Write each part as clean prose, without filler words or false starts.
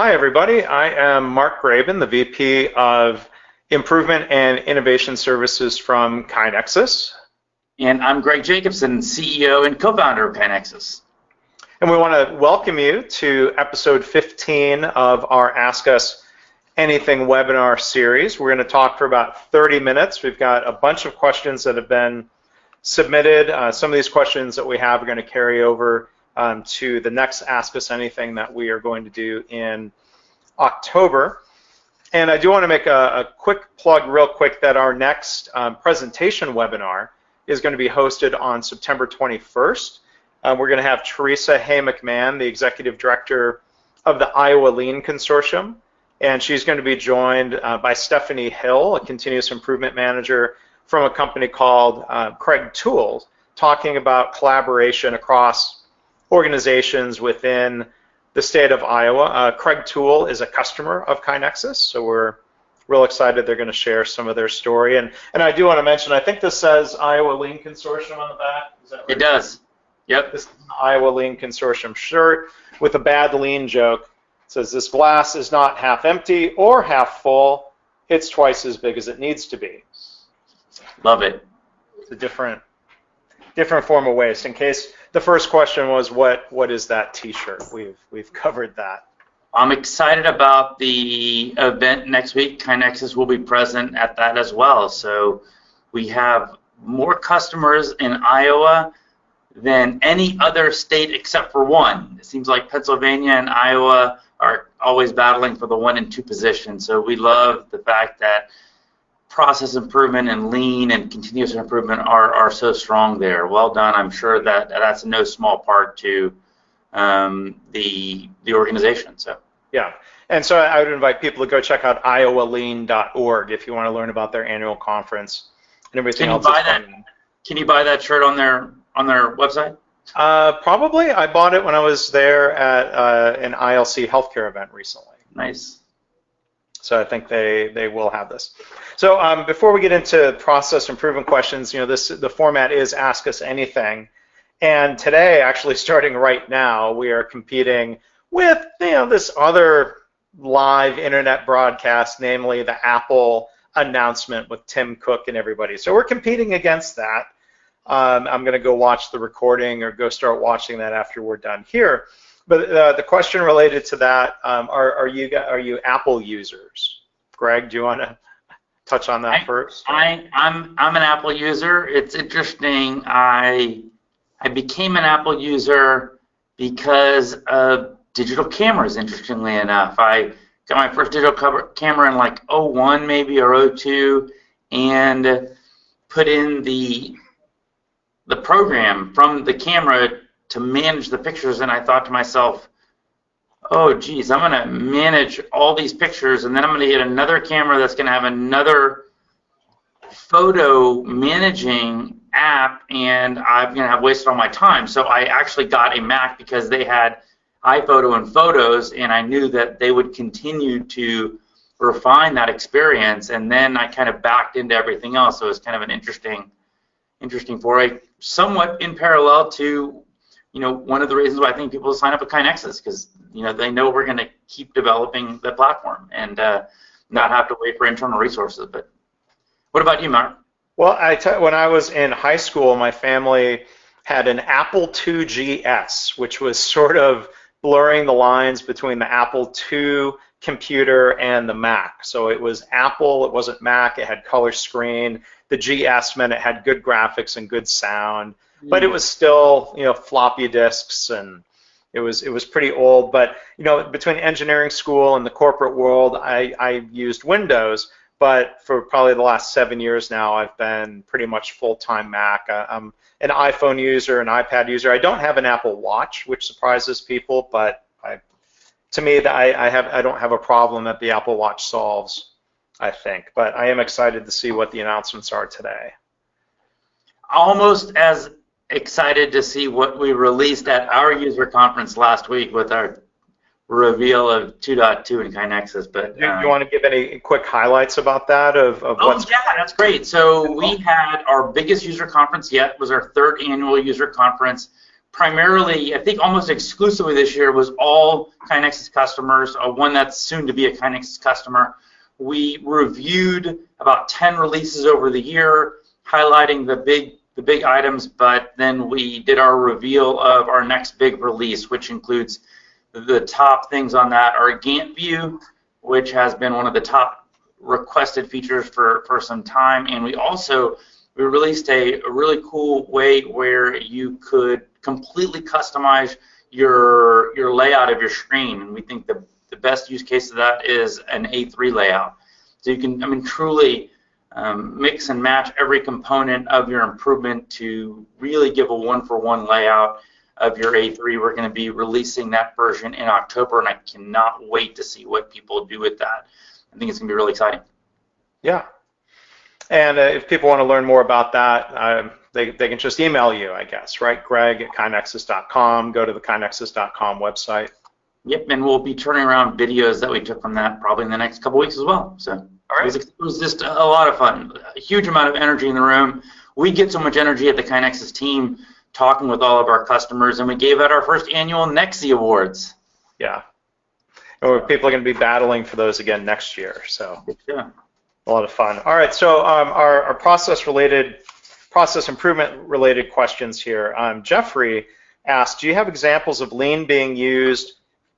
Hi, everybody. I am Mark Graban, the VP of Improvement and Innovation Services from KaiNexus. And I'm Greg Jacobson, CEO and co-founder of KaiNexus. And we want to welcome you to episode 15 of our Ask Us Anything webinar series. We're going to talk for about 30 minutes. We've got a bunch of questions that have been submitted. Some of these questions that we have are going to carry over to the next Ask Us Anything that we are going to do in October. And I do want to make a quick plug real quick that our next presentation webinar is going to be hosted on September 21st. We're going to have Teresa Hay McMahon, the Executive Director of the Iowa Lean Consortium, and she's going to be joined by Stephanie Hill, a Continuous Improvement Manager from a company called Craig Tools, talking about collaboration across organizations within the state of Iowa. Craig Tool is a customer of KaiNexus, so we're real excited they're going to share some of their story. And I do want to mention, I think this says Iowa Lean Consortium on the back. Is that right? It does. Yep. This is an Iowa Lean Consortium shirt with a bad lean joke. It says, "This glass is not half empty or half full. It's twice as big as it needs to be." Love it. It's a different form of waste. In case the first question was, what is that T-shirt? We've covered that. I'm excited about the event next week. KaiNexus will be present at that as well. So we have more customers in Iowa than any other state except for one. It seems like Pennsylvania and Iowa are always battling for the 1 and 2 position. So we love the fact that process improvement and lean and continuous improvement are so strong there. Well done. I'm sure that that's no small part to the organization. So yeah, and so I would invite people to go check out iowalean.org if you want to learn about their annual conference and everything else. Can you buy that shirt on their website? Probably. I bought it when I was there at an ILC healthcare event recently. Nice. So I think they will have this. So before we get into process improvement questions, the format is Ask Us Anything. And today, actually starting right now, we are competing with this other live internet broadcast, namely the Apple announcement with Tim Cook and everybody. So we're competing against that. I'm going to go watch the recording or go start watching that after we're done here. But the question related to that, are you Apple users? Greg, do you want to touch on that first? I'm an Apple user. It's interesting. I became an Apple user because of digital cameras. Interestingly enough, I got my first digital camera in like 01 maybe or 02, and put in the program from the camera to manage the pictures, and I thought to myself, oh geez, I'm going to manage all these pictures, and then I'm going to get another camera that's going to have another photo managing app, and I'm going to have wasted all my time. So I actually got a Mac because they had iPhoto and Photos, and I knew that they would continue to refine that experience, and then I kind of backed into everything else. So it was kind of an interesting foray, somewhat in parallel to one of the reasons why I think people sign up with KaiNexus, because they know we're going to keep developing the platform and not have to wait for internal resources. But what about you, Mark? Well, when I was in high school, my family had an Apple IIgs, which was sort of blurring the lines between the Apple II computer and the Mac. So it was Apple, it wasn't Mac, it had color screen. The GS meant it had good graphics and good sound. But it was still, floppy disks, and it was pretty old. But between engineering school and the corporate world, I used Windows. But for probably the last 7 years now, I've been pretty much full-time Mac. I'm an iPhone user, an iPad user. I don't have an Apple Watch, which surprises people. But to me, I don't have a problem that the Apple Watch solves, I think. But I am excited to see what the announcements are today. Almost as excited to see what we released at our user conference last week with our reveal of 2.2 in KaiNexus. But do you want to give any quick highlights about that? Oh yeah, that's great. So we had our biggest user conference yet. Was our 3rd annual user conference. primarily, I think almost exclusively this year, was all KaiNexus customers, one that's soon to be a KaiNexus customer. We reviewed about 10 releases over the year, highlighting the big items, but then we did our reveal of our next big release, which includes the top things on that are Gantt View, which has been one of the top requested features for some time, and we released a really cool way where you could completely customize your layout of your screen, and we think the best use case of that is an A3 layout. So you can, I mean, truly mix and match every component of your improvement to really give a one-for-one layout of your A3. We're going to be releasing that version in October, and I cannot wait to see what people do with that. I think it's going to be really exciting. Yeah. And if people want to learn more about that, they can just email you, I guess, right? Greg at KaiNexus.com. Go to the KaiNexus.com website. Yep, and we'll be turning around videos that we took from that probably in the next couple weeks as well. So all right. It was just a lot of fun, a huge amount of energy in the room. We get so much energy at the KaiNexus team talking with all of our customers, and we gave out our first annual NEXI Awards. Yeah. And people are going to be battling for those again next year. So yeah. A lot of fun. All right, so our process improvement related questions here. Jeffrey asked, do you have examples of lean being used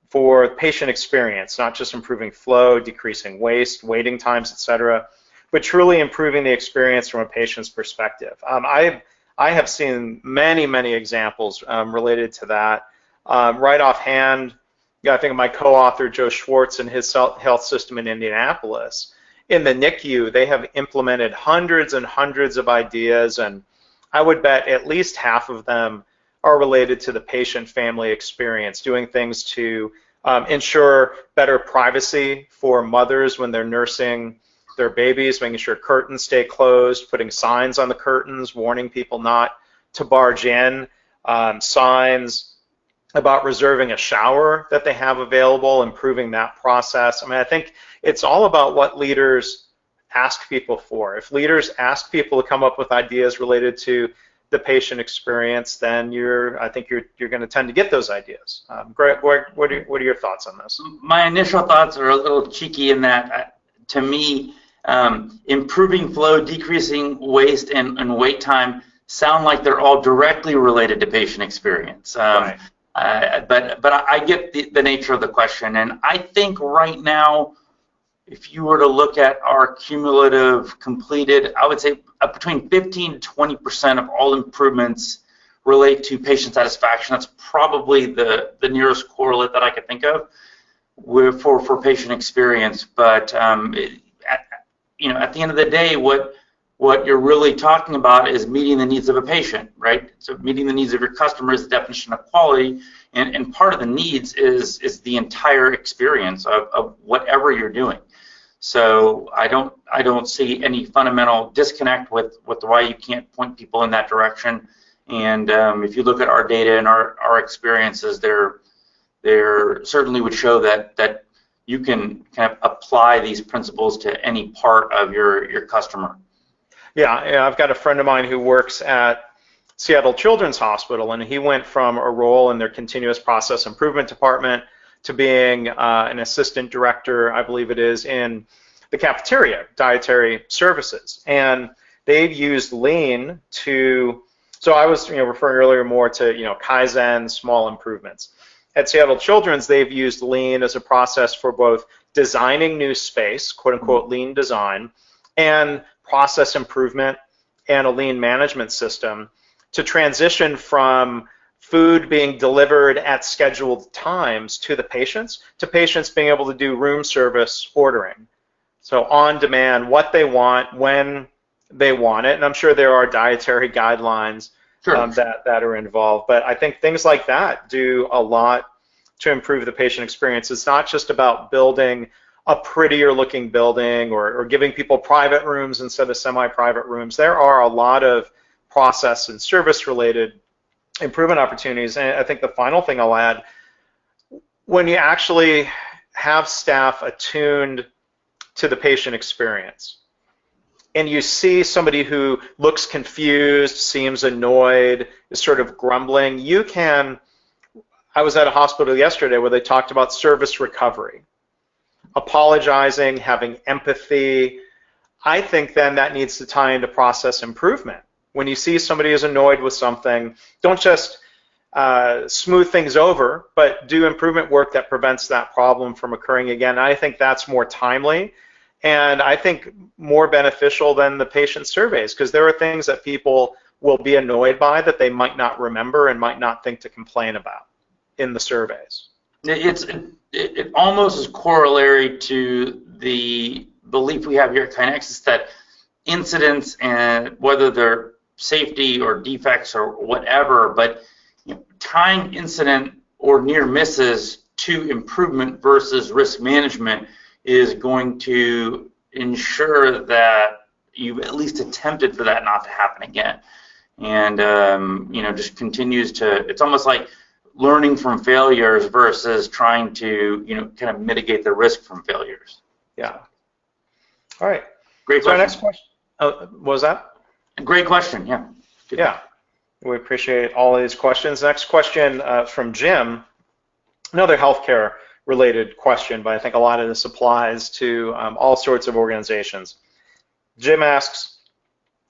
for patient experience, not just improving flow, decreasing waste, waiting times, etc., but truly improving the experience from a patient's perspective? I have seen many examples related to that. Right offhand, I think of my co-author Joe Schwartz and his health system in Indianapolis. In the NICU, they have implemented hundreds and hundreds of ideas, and I would bet at least half of them are related to the patient-family experience, doing things to ensure better privacy for mothers when they're nursing their babies, making sure curtains stay closed, putting signs on the curtains, warning people not to barge in, signs about reserving a shower that they have available, improving that process. I mean, I think it's all about what leaders ask people for. If leaders ask people to come up with ideas related to the patient experience, then I think you're going to tend to get those ideas. Greg, what are your thoughts on this? My initial thoughts are a little cheeky in that, to me, improving flow, decreasing waste, and wait time sound like they're all directly related to patient experience. Right. But I get the nature of the question, and I think right now, if you were to look at our cumulative completed, I would say between 15 to 20% of all improvements relate to patient satisfaction. That's probably the nearest correlate that I could think of for patient experience. But at the end of the day, what you're really talking about is meeting the needs of a patient, right? So meeting the needs of your customer is the definition of quality, and part of the needs is the entire experience of whatever you're doing. So I don't see any fundamental disconnect with why you can't point people in that direction. And if you look at our data and our experiences, there certainly would show that you can kind of apply these principles to any part of your customer. Yeah, I've got a friend of mine who works at Seattle Children's Hospital, and he went from a role in their continuous process improvement department to being an assistant director, I believe it is, in the cafeteria, dietary services. And they've used lean to, so I was referring earlier more to Kaizen, small improvements. At Seattle Children's, they've used lean as a process for both designing new space, quote unquote lean design, and process improvement and a lean management system to transition from food being delivered at scheduled times to the patients, to patients being able to do room service ordering. So on demand, what they want, when they want it, and I'm sure there are dietary guidelines that are involved, but I think things like that do a lot to improve the patient experience. It's not just about building a prettier looking building or giving people private rooms instead of semi-private rooms. There are a lot of process and service related improvement opportunities. And I think the final thing I'll add, when you actually have staff attuned to the patient experience, and you see somebody who looks confused, seems annoyed, is sort of grumbling, you can, I was at a hospital yesterday where they talked about service recovery, apologizing, having empathy. I think then that needs to tie into process improvement. When you see somebody is annoyed with something, don't just smooth things over, but do improvement work that prevents that problem from occurring again. I think that's more timely, and I think more beneficial than the patient surveys, because there are things that people will be annoyed by that they might not remember and might not think to complain about in the surveys. It almost is corollary to the belief we have here at KaiNexus that incidents, and whether they're safety or defects or whatever, but tying incident or near misses to improvement versus risk management is going to ensure that you've at least attempted for that not to happen again. And just continues to, it's almost like learning from failures versus trying to kind of mitigate the risk from failures. Yeah. All right. Great question. So our next question. What was that? Great question. Yeah. Good. Yeah. We appreciate all of these questions. Next question from Jim. Another healthcare related question, but I think a lot of this applies to all sorts of organizations. Jim asks,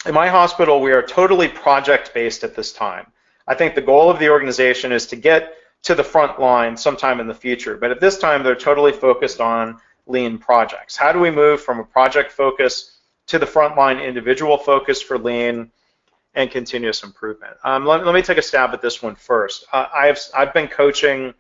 in my hospital, we are totally project-based at this time. I think the goal of the organization is to get to the front line sometime in the future, but at this time, they're totally focused on lean projects. How do we move from a project focus to the frontline individual focus for lean and continuous improvement? Let me take a stab at this one first. I've been coaching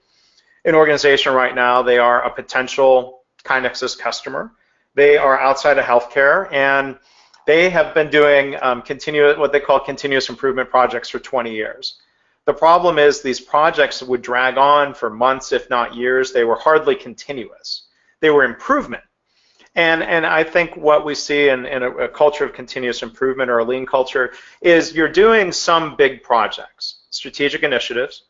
an organization right now. They are a potential KaiNexus customer. They are outside of healthcare, and they have been doing what they call continuous improvement projects for 20 years. The problem is these projects would drag on for months, if not years. They were hardly continuous. They were improvement. And I think what we see in a culture of continuous improvement or a lean culture is you're doing some big projects, strategic initiatives.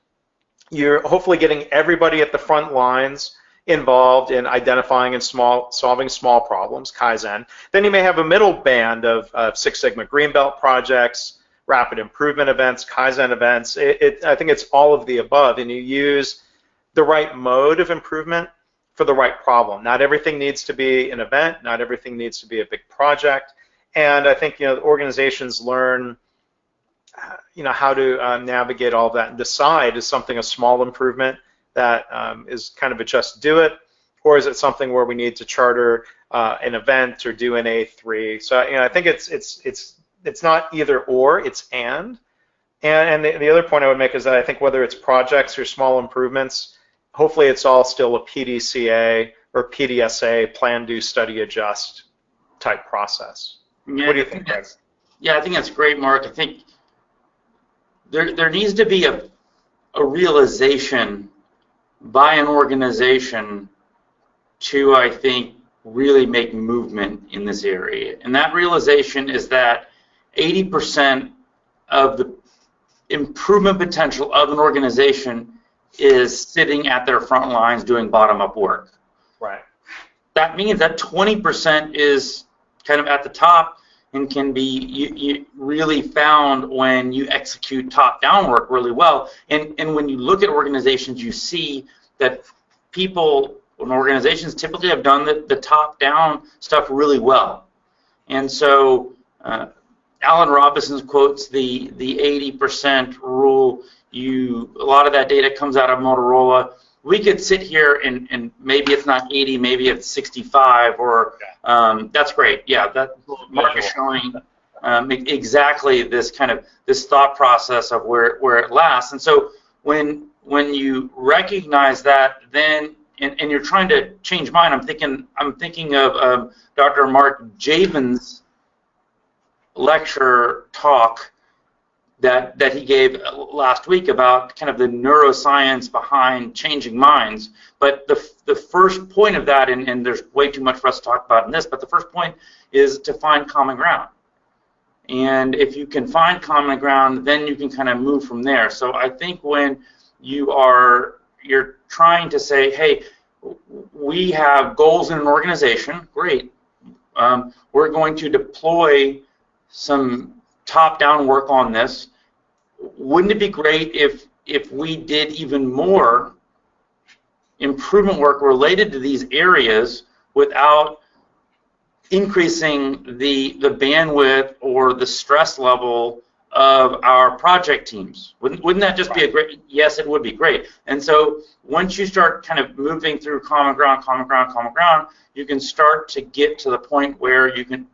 You're hopefully getting everybody at the front lines involved in identifying and solving small problems, Kaizen. Then you may have a middle band of Six Sigma Green Belt projects, rapid improvement events, Kaizen events. I think it's all of the above, and you use the right mode of improvement for the right problem. Not everything needs to be an event, not everything needs to be a big project, and I think organizations learn how to navigate all of that and decide, is something a small improvement that is kind of a just do it, or is it something where we need to charter an event or do an A3? So I think it's not either or, it's and the other point I would make is that I think whether it's projects or small improvements, hopefully it's all still a PDCA or PDSA, plan, do, study, adjust type process. Yeah, what do you think, Greg? Yeah, I think that's great, Mark. I think there needs to be a realization by an organization to, I think, really make movement in this area. And that realization is that 80% of the improvement potential of an organization is sitting at their front lines doing bottom-up work. Right. That means that 20% is kind of at the top and can be really found when you execute top-down work really well. And when you look at organizations, you see that people and organizations typically have done the top-down stuff really well. And so Alan Robinson quotes the 80% rule. A lot of that data comes out of Motorola. We could sit here and maybe it's not 80, maybe it's 65, or that's great. Yeah, that Mark is showing exactly this thought process of where it lasts. And so when you recognize that, then and you're trying to change mine, I'm thinking of Dr. Mark Javin's lecture talk that he gave last week about kind of the neuroscience behind changing minds. But the first point of that, and there's way too much for us to talk about in this, but the first point is to find common ground. And if you can find common ground, then you can kind of move from there. So I think when you're trying to say, hey, we have goals in an organization, great. We're going to deploy some top-down work on this. Wouldn't it be great if we did even more improvement work related to these areas without increasing the bandwidth or the stress level of our project teams? Wouldn't that just be a great? Yes, it would be great. And so once you start kind of moving through common ground, you can start to get to the point where you can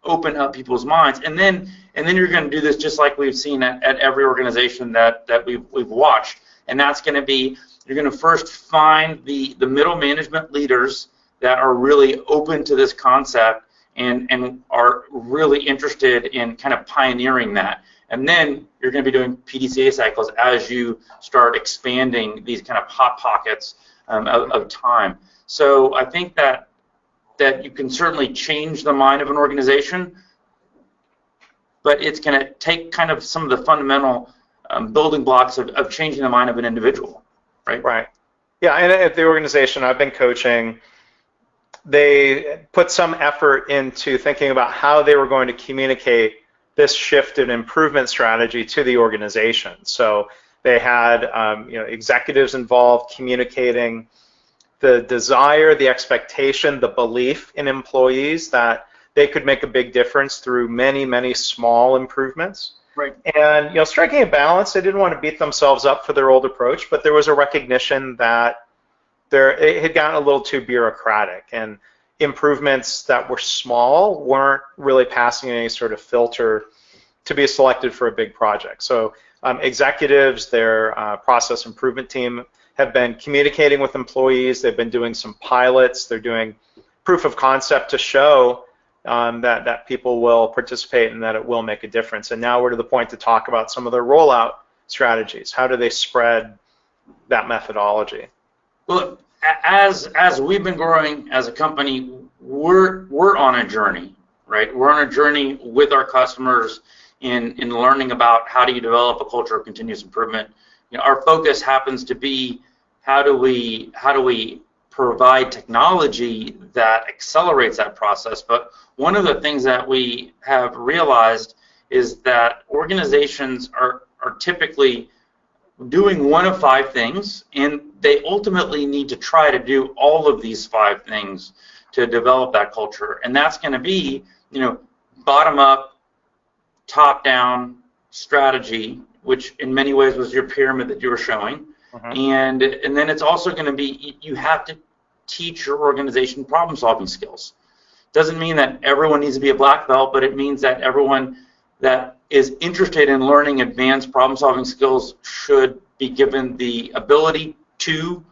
open up people's minds, and then you're going to do this just like we've seen at every organization that we've watched, and that's going to be, you're going to first find the middle management leaders that are really open to this concept and are really interested in kind of pioneering that. And then you're going to be doing PDCA cycles as you start expanding these kind of hot pockets of time. So I think that you can certainly change the mind of an organization, but it's going to take kind of some of the fundamental building blocks of changing the mind of an individual, right? Right. Yeah, and at the organization I've been coaching, they put some effort into thinking about how they were going to communicate this shift and improvement strategy to the organization. So they had executives involved communicating the desire, the expectation, the belief in employees that they could make a big difference through many, many small improvements. Right. And striking a balance, they didn't want to beat themselves up for their old approach, but there was a recognition that it had gotten a little too bureaucratic, and improvements that were small weren't really passing any sort of filter to be selected for a big project. So executives, their process improvement team, have been communicating with employees. They've been doing some pilots. They're doing proof of concept to show that people will participate and that it will make a difference. And now we're to the point to talk about some of their rollout strategies. How do they spread that methodology? Well, as we've been growing as a company, we're on a journey, right? We're on a journey with our customers in learning about how do you develop a culture of continuous improvement. Our focus happens to be how do we provide technology that accelerates that process. But one of the things that we have realized is that organizations are typically doing one of 5 things, and they ultimately need to try to do all of these 5 things to develop that culture. And that's going to be, bottom up, top down strategy, which in many ways was your pyramid that you were showing. And then it's also going to be, you have to teach your organization problem solving skills. Doesn't mean that everyone needs to be a black belt, but it means that everyone that is interested in learning advanced problem solving skills should be given the ability to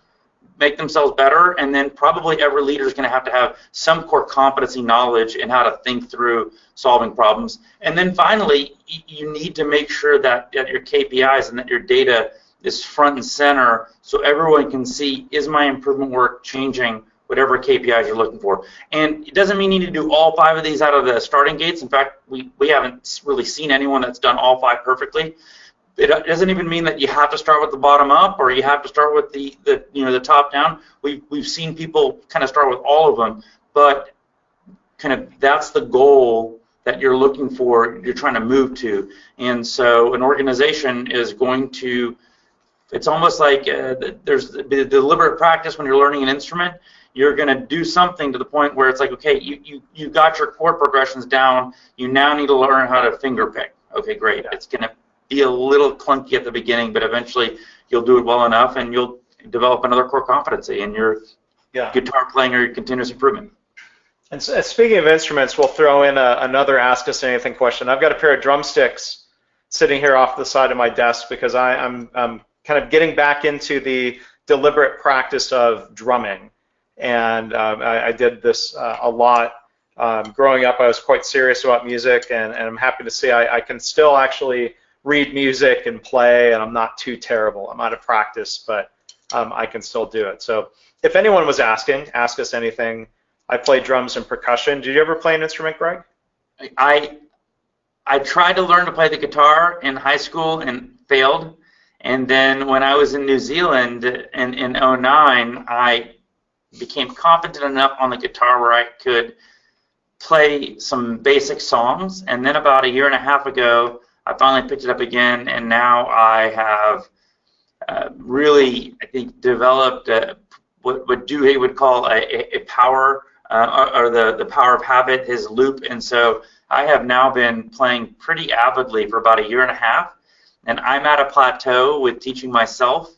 make themselves better, and then probably every leader is going to have some core competency knowledge in how to think through solving problems. And then finally, you need to make sure that your KPIs and that your data is front and center so everyone can see, is my improvement work changing whatever KPIs you're looking for. And it doesn't mean you need to do all 5 of these out of the starting gates. In fact, we haven't really seen anyone that's done all 5 perfectly. It doesn't even mean that you have to start with the bottom up or you have to start with the top down. We've seen people kind of start with all of them, but kind of that's the goal that you're looking for, you're trying to move to. And so an organization is going to, it's almost like there's the deliberate practice when you're learning an instrument. You're going to do something to the point where it's like, okay, you got your chord progressions down. You now need to learn how to finger pick. Okay, great. It's going to be a little clunky at the beginning, but eventually you'll do it well enough and you'll develop another core competency in your guitar playing or your continuous improvement. And so, speaking of instruments, we'll throw in another Ask Us Anything question. I've got a pair of drumsticks sitting here off the side of my desk because I'm kind of getting back into the deliberate practice of drumming. And I did this a lot. Growing up, I was quite serious about music, and I'm happy to see I can still actually read music and play, and I'm not too terrible. I'm out of practice, but I can still do it. So if anyone was asking, ask us anything. I play drums and percussion. Did you ever play an instrument, Greg? I tried to learn to play the guitar in high school and failed. And then when I was in New Zealand in 2009, I became competent enough on the guitar where I could play some basic songs, and then about a year and a half ago, I finally picked it up again, and now I have really, I think, developed what Dewey would call a power, or the power of habit, his loop. And so I have now been playing pretty avidly for about a year and a half, and I'm at a plateau with teaching myself.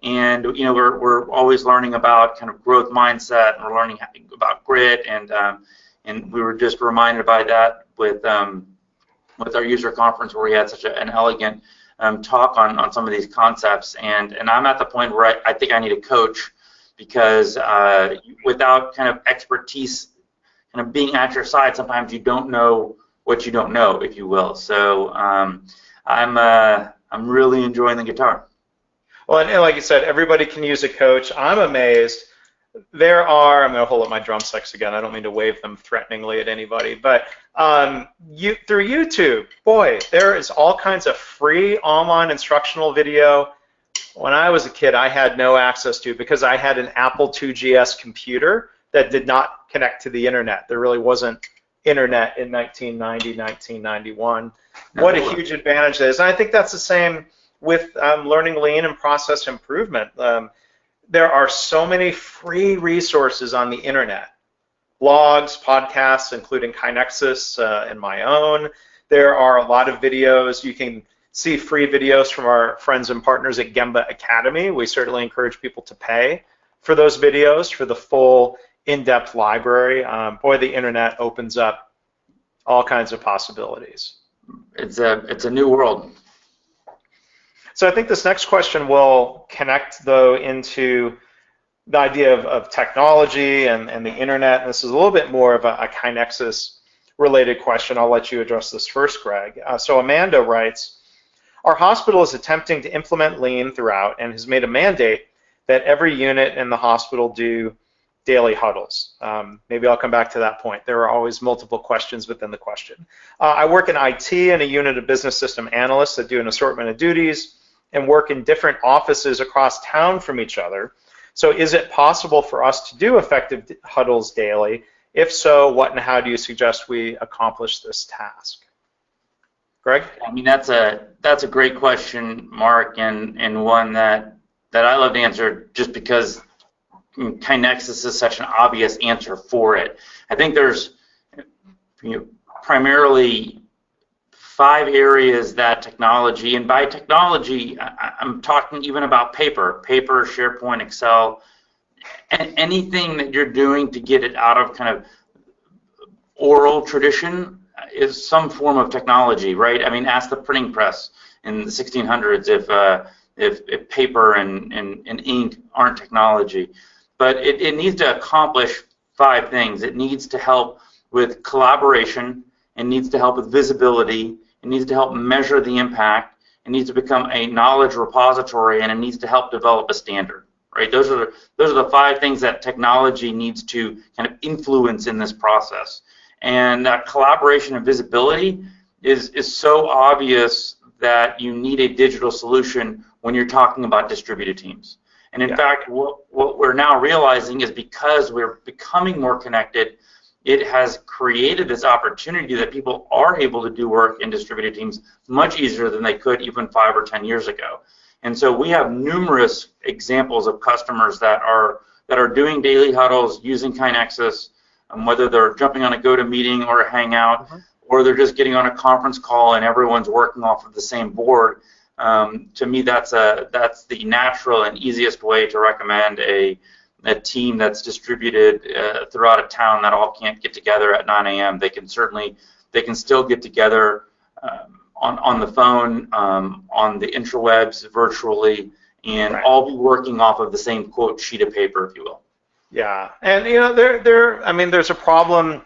And we're always learning about kind of growth mindset, and we're learning about grit, and we were just reminded by that with our user conference, where we had such an elegant talk on some of these concepts. And I'm at the point where I think I need a coach, because without kind of expertise kind of being at your side, sometimes you don't know what you don't know, if you will. So I'm really enjoying the guitar. Well, and like you said, everybody can use a coach. I'm amazed. I'm going to hold up my drumsticks again. I don't mean to wave them threateningly at anybody, but through YouTube, boy, there is all kinds of free online instructional video. When I was a kid, I had no access to, because I had an Apple IIgs computer that did not connect to the internet. There really wasn't internet in 1990, 1991. What a huge advantage that is. And I think that's the same with learning lean and process improvement. There are so many free resources on the internet. Blogs, podcasts, including KaiNexus and my own. There are a lot of videos. You can see free videos from our friends and partners at Gemba Academy. We certainly encourage people to pay for those videos, for the full in-depth library. Boy, the internet opens up all kinds of possibilities. It's a new world. So I think this next question will connect, though, into the idea of technology and the internet. And this is a little bit more of a KaiNexus related question. I'll let you address this first, Greg. So Amanda writes, our hospital is attempting to implement lean throughout and has made a mandate that every unit in the hospital do daily huddles. Maybe I'll come back to that point. There are always multiple questions within the question. I work in IT and a unit of business system analysts that do an assortment of duties and work in different offices across town from each other. So is it possible for us to do effective huddles daily? If so, what and how do you suggest we accomplish this task? Greg? I mean, that's a great question, Mark, and one that I love to answer, just because KaiNexus is such an obvious answer for it. I think there's primarily 5 areas that technology, and by technology, I'm talking even about paper, SharePoint, Excel, and anything that you're doing to get it out of kind of oral tradition is some form of technology, right? I mean, ask the printing press in the 1600s if paper and ink aren't technology. But it needs to accomplish 5 things. It needs to help with collaboration. It needs to help with visibility. It needs to help measure the impact. It needs to become a knowledge repository, and it needs to help develop a standard. Right? Those are the 5 things that technology needs to kind of influence in this process. And that collaboration and visibility is so obvious that you need a digital solution when you're talking about distributed teams. And in fact, what we're now realizing is, because we're becoming more connected, it has created this opportunity that people are able to do work in distributed teams much easier than they could even 5 or 10 years ago. And so we have numerous examples of customers that are doing daily huddles using KaiNexus, whether they're jumping on a GoToMeeting or a Hangout, or they're just getting on a conference call and everyone's working off of the same board. To me, that's the natural and easiest way to recommend a team that's distributed throughout a town that all can't get together at 9 a.m. They can still get together on the phone, on the intrawebs, virtually, and all be working off of the same, quote, sheet of paper, if you will. Yeah, and there's a problem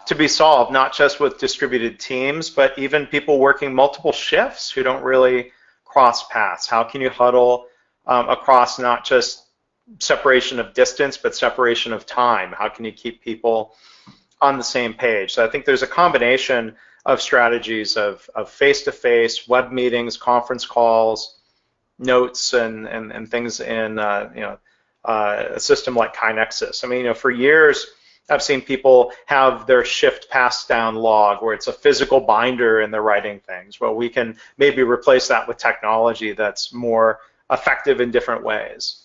to be solved, not just with distributed teams, but even people working multiple shifts who don't really cross paths. How can you huddle across not just separation of distance, but separation of time? How can you keep people on the same page? So I think there's a combination of strategies of face-to-face, web meetings, conference calls, notes, and things in a system like KaiNexus. I mean, for years, I've seen people have their shift pass down log where it's a physical binder and they're writing things. Well, we can maybe replace that with technology that's more effective in different ways.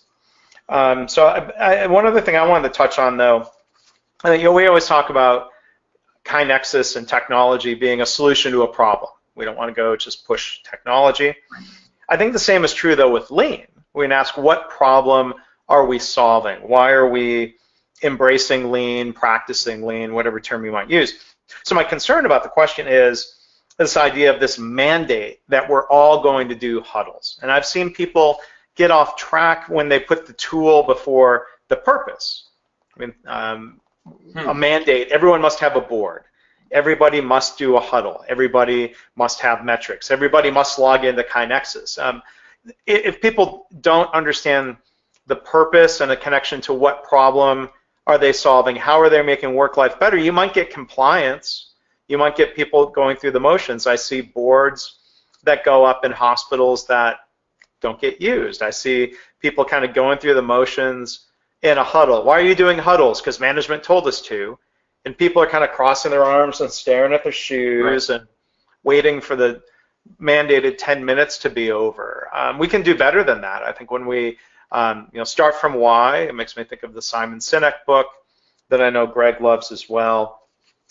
One other thing I wanted to touch on, though, we always talk about KaiNexus and technology being a solution to a problem. We don't want to go just push technology. I think the same is true, though, with Lean. We can ask, what problem are we solving? Why are we embracing Lean, practicing Lean, whatever term you might use? So my concern about the question is this idea of this mandate that we're all going to do huddles. And I've seen people get off track when they put the tool before the purpose. I mean, a mandate, everyone must have a board. Everybody must do a huddle. Everybody must have metrics. Everybody must log into KaiNexus. If people don't understand the purpose and the connection to what problem are they solving, how are they making work-life better, you might get compliance. You might get people going through the motions. I see boards that go up in hospitals that don't get used. I see people kind of going through the motions in a huddle. Why are you doing huddles? Because management told us to. And people are kind of crossing their arms and staring at their shoes and waiting for the mandated 10 minutes to be over. We can do better than that. I think when we start from why, it makes me think of the Simon Sinek book that I know Greg loves as well,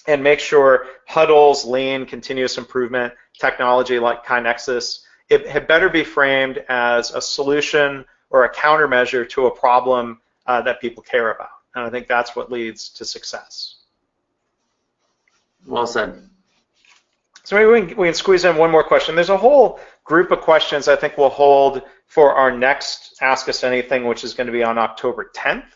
and make sure huddles, Lean, continuous improvement, technology like KaiNexus, it had better be framed as a solution or a countermeasure to a problem that people care about. And I think that's what leads to success. Well said. So maybe we can squeeze in one more question. There's a whole group of questions I think we'll hold for our next Ask Us Anything, which is going to be on October 10th.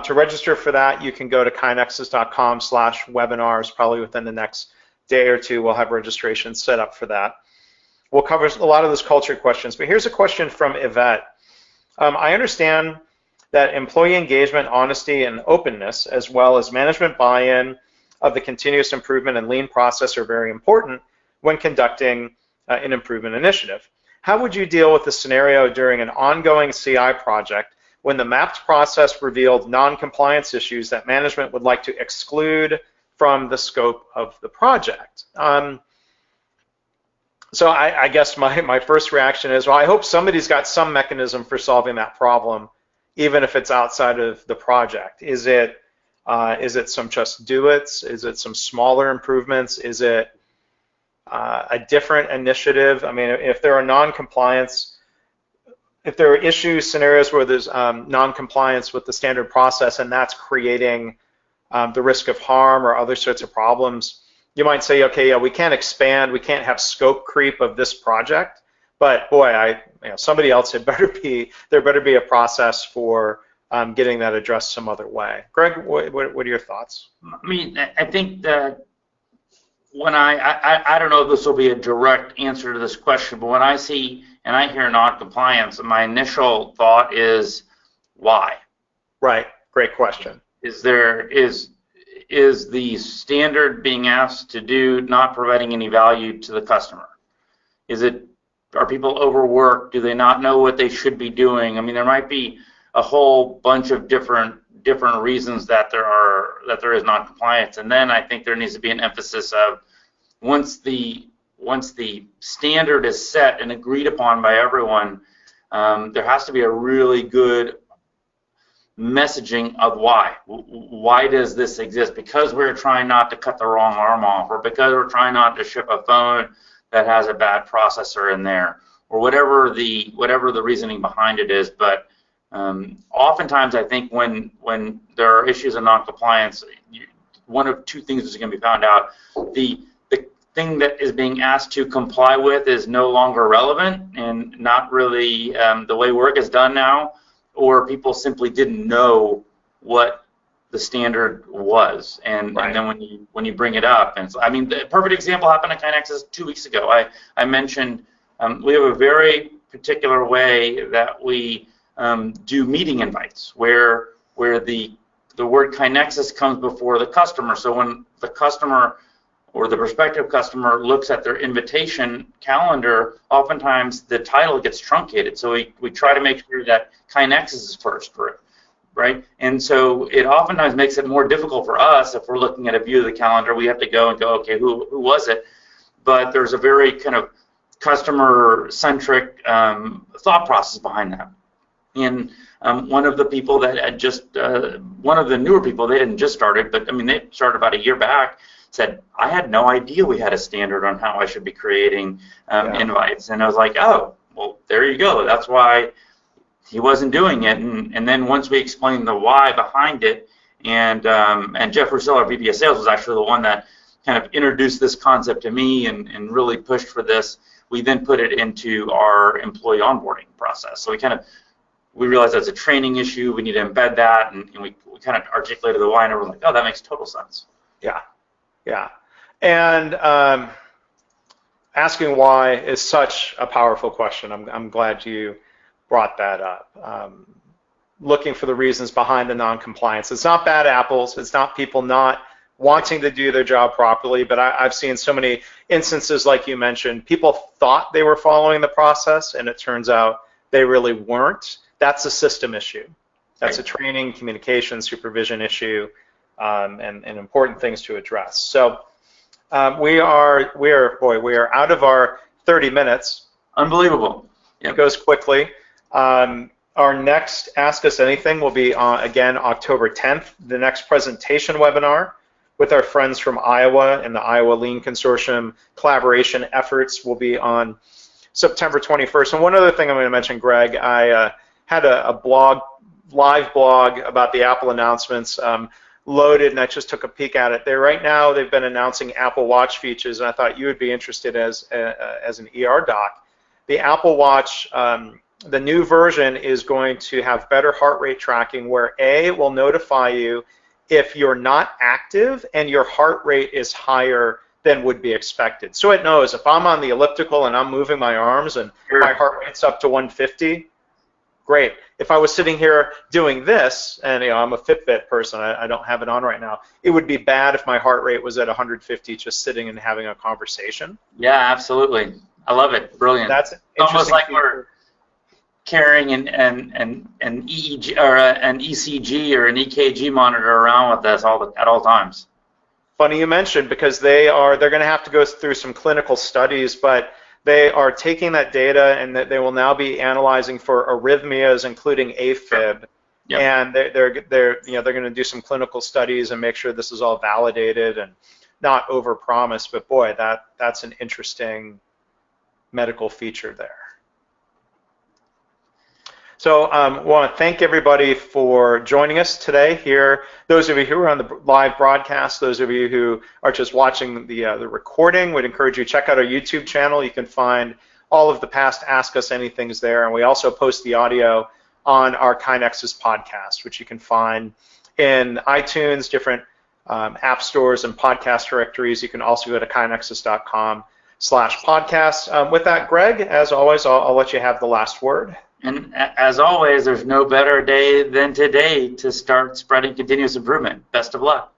To register for that, you can go to kainexus.com/webinars. Probably within the next day or two, we'll have registration set up for that. We'll cover a lot of those culture questions, but here's a question from Yvette. I understand that employee engagement, honesty, and openness, as well as management buy-in of the continuous improvement and Lean process are very important when conducting an improvement initiative. How would you deal with the scenario during an ongoing CI project when the mapped process revealed non-compliance issues that management would like to exclude from the scope of the project? So I guess my first reaction is, well, I hope somebody's got some mechanism for solving that problem, even if it's outside of the project. Is it some just do-its? Is it some smaller improvements? Is it a different initiative? I mean, if there are non-compliance, if there are issue scenarios where there's non-compliance with the standard process and that's creating the risk of harm or other sorts of problems, you might say, okay, yeah, we can't expand, we can't have scope creep of this project, but boy, somebody else there better be a process for getting that addressed some other way. Greg, what are your thoughts? I mean, I think that when I don't know if this will be a direct answer to this question, but when I see and I hear non-compliance, my initial thought is why? Right. Great question. Is the standard being asked to do not providing any value to the customer? Are people overworked? Do they not know what they should be doing? I mean, there might be a whole bunch of different reasons that there is non-compliance, and then I think there needs to be an emphasis of once the standard is set and agreed upon by everyone, there has to be a really good messaging of why. Why does this exist? Because we're trying not to cut the wrong arm off, or because we're trying not to ship a phone that has a bad processor in there, or whatever the reasoning behind it is. But oftentimes, I think when there are issues of non-compliance, one of two things is going to be found out. The thing that is being asked to comply with is no longer relevant and not really the way work is done now, or people simply didn't know what the standard was, and then when you bring it up, and so, I mean, the perfect example happened at KaiNexus 2 weeks ago. I mentioned we have a very particular way that we do meeting invites, where the word KaiNexus comes before the customer. So when the customer or the prospective customer looks at their invitation calendar, oftentimes the title gets truncated. So we try to make sure that KaiNexus is first, right? And so it oftentimes makes it more difficult for us if we're looking at a view of the calendar. We have to go and go, okay, who was it? But there's a very kind of customer-centric thought process behind that. And one of the people that had just, one of the newer people, they didn't just started, but I mean, they started about a year back, said, I had no idea we had a standard on how I should be creating invites. And I was like, oh, well, there you go. That's why he wasn't doing it. And then once we explained the why behind it, and Jeff Russell, our VP of Sales, was actually the one that kind of introduced this concept to me and really pushed for this. We then put it into our employee onboarding process. So we realized that's a training issue. We need to embed that, and we kind of articulated the why, and everyone's like, oh, that makes total sense. Yeah, yeah. And asking why is such a powerful question. I'm glad you brought that up. Looking for the reasons behind the non-compliance. It's not bad apples. It's not people not wanting to do their job properly, but I've seen so many instances, like you mentioned, people thought they were following the process, and it turns out they really weren't. That's a system issue. That's a training, communication, supervision issue, and important things to address. So we are out of our 30 minutes. Unbelievable. Yep. It goes quickly. Our next Ask Us Anything will be again October 10th. The next presentation webinar with our friends from Iowa and the Iowa Lean Consortium collaboration efforts will be on September 21st. And one other thing I'm going to mention, Greg, I had a live blog about the Apple announcements loaded, and I just took a peek at it. Right now, they've been announcing Apple Watch features, and I thought you would be interested as an ER doc. The Apple Watch, the new version is going to have better heart rate tracking, where it will notify you if you're not active and your heart rate is higher than would be expected. So it knows if I'm on the elliptical and I'm moving my arms and my heart rate's up to 150, great. If I was sitting here doing this, and I'm a Fitbit person, I don't have it on right now, it would be bad if my heart rate was at 150 just sitting and having a conversation. Yeah, absolutely. I love it. Brilliant. That's almost like we're carrying an EEG or an ECG or an EKG monitor around with us at all times. Funny you mentioned, because they're going to have to go through some clinical studies, but they are taking that data and that they will now be analyzing for arrhythmias, including AFib. Yep. And they're going to do some clinical studies and make sure this is all validated and not overpromised. But boy, that's an interesting medical feature there. So I want to thank everybody for joining us today here. Those of you who are on the live broadcast, those of you who are just watching the recording, would encourage you to check out our YouTube channel. You can find all of the past Ask Us Anythings there, and we also post the audio on our KaiNexus podcast, which you can find in iTunes, different app stores and podcast directories. You can also go to kainexus.com/podcast. With that, Greg, as always, I'll let you have the last word. And as always, there's no better day than today to start spreading continuous improvement. Best of luck.